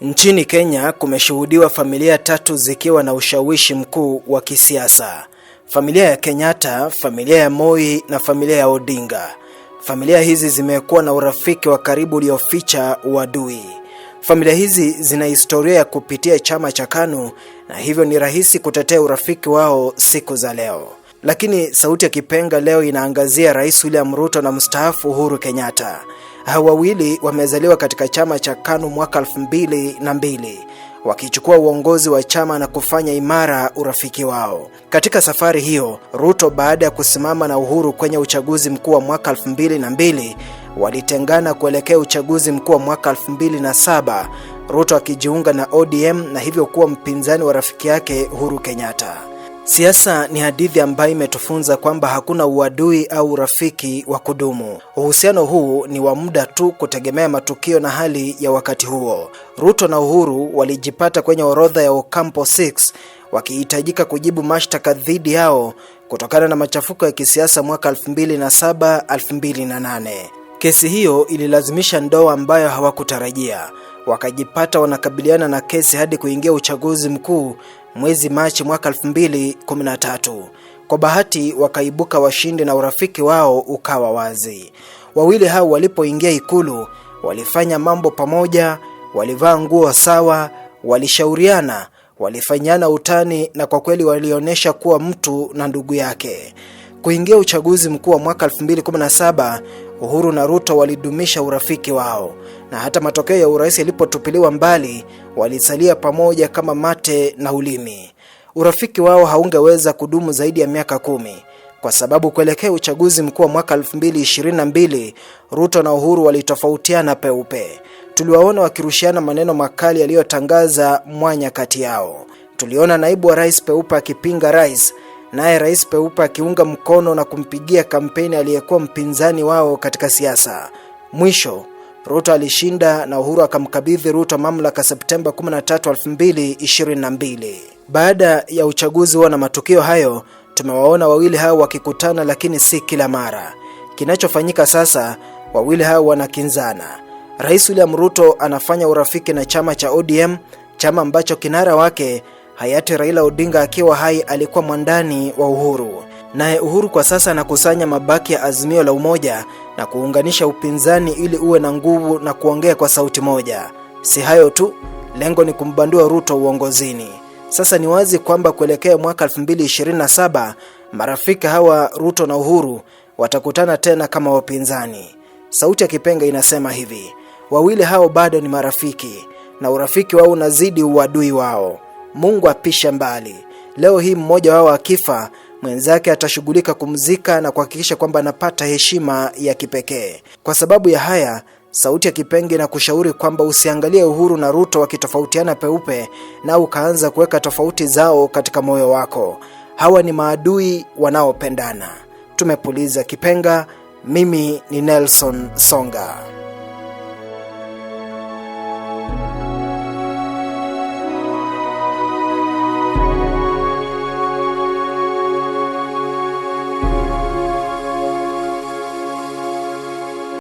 Nchini Kenya kumeshuhudiwa familia tatu zikiwa na ushawishi mkuu wa kisiasa. Familia ya Kenyatta, familia ya Moi na familia ya Odinga. Familia hizi zimekuwa na urafiki wa karibu ulioficha uadui. Familia hizi zina historia ya kupitia chama cha KANU na hivyo ni rahisi kutetea urafiki wao siku za leo. Lakini Sauti ya Kipenga leo inaangazia Rais William Ruto na mstaafu Uhuru Kenyatta. Hawa wawili wamezaliwa katika chama cha KANU mwaka 2002, wakichukua uongozi wa chama na kufanya imara urafiki wao. Katika safari hiyo, Ruto baada ya kusimama na Uhuru kwenye uchaguzi mkuu wa mwaka 2002, walitengana kuelekea uchaguzi mkuu wa mwaka 2007, Ruto akijiunga na ODM na hivyo kuwa mpinzani wa rafiki yake Uhuru Kenyatta. Siasa ni hadithi ambayo imetufunza kwamba hakuna uadui au urafiki wa kudumu. Uhusiano huu ni wa muda tu kutegemea matukio na hali ya wakati huo. Ruto na Uhuru walijipata kwenye orodha ya Ocampo 6 wakihitajika kujibu mashtaka dhidi yao kutokana na machafuko ya kisiasa mwaka 2007-2008. Kesi hiyo ililazimisha ndoa ambayo hawakutarajia. Wakajipata wanakabiliana na kesi hadi kuingia uchaguzi mkuu mwezi Machi mwaka 2013. Kwa bahati wakaibuka washindi na urafiki wao ukawa wazi. Wawili hao walipoingia ikulu walifanya mambo pamoja, walivaa nguo sawa, walishauriana, walifanyana utani na kwa kweli walionyesha kuwa mtu na ndugu yake. Kuingia uchaguzi mkuu wa mwaka 2017, Uhuru na Ruto walidumisha urafiki wao, na hata matokeo ya urais yalipotupiliwa mbali, walisalia pamoja kama mate na ulimi. Urafiki wao haungeweza kudumu zaidi ya miaka 10, kwa sababu kuelekea uchaguzi mkuu wa mwaka 2022, Ruto na Uhuru walitofautiana peupe. Tuliwaona wakirushiana maneno makali yaliyotangaza mwanya kati yao. Tuliona naibu wa rais peupe akipinga rais, naye rais peupe akiunga mkono na kumpigia kampeni aliyekuwa mpinzani wao katika siasa. Mwisho, Ruto alishinda na Uhuru akamkabidhi Ruto mamlaka Septemba 13, 2022. Baada ya uchaguzi huo na matukio hayo, tumewaona wawili hao wakikutana, lakini si kila mara. Kinachofanyika sasa, wawili hao wanakinzana. Rais William Ruto anafanya urafiki na chama cha ODM, chama ambacho kinara wake hayati Raila Odinga akiwa hai alikuwa mwandani wa Uhuru. Naye Uhuru kwa sasa anakusanya mabaki ya Azimio la Umoja na kuunganisha upinzani ili uwe na nguvu na kuongea kwa sauti moja. Si hayo tu, lengo ni kumbandua Ruto uongozini. Sasa ni wazi kwamba kuelekea mwaka 2027, marafiki hawa Ruto na Uhuru watakutana tena kama wapinzani. Sauti ya Kipenga inasema hivi: wawili hao bado ni marafiki na urafiki wao unazidi uadui wao. Mungu apisha mbali. Leo hii mmoja wao akifa, mwenzake atashughulika kumzika na kuhakikisha kwamba anapata heshima ya kipekee. Kwa sababu ya haya, Sauti ya Kipenga inakushauri kwamba usiangalie Uhuru na Ruto wakitofautiana peupe na ukaanza kuweka tofauti zao katika moyo wako. Hawa ni maadui wanaopendana. Tumepuliza Kipenga, mimi ni Nelson Songa.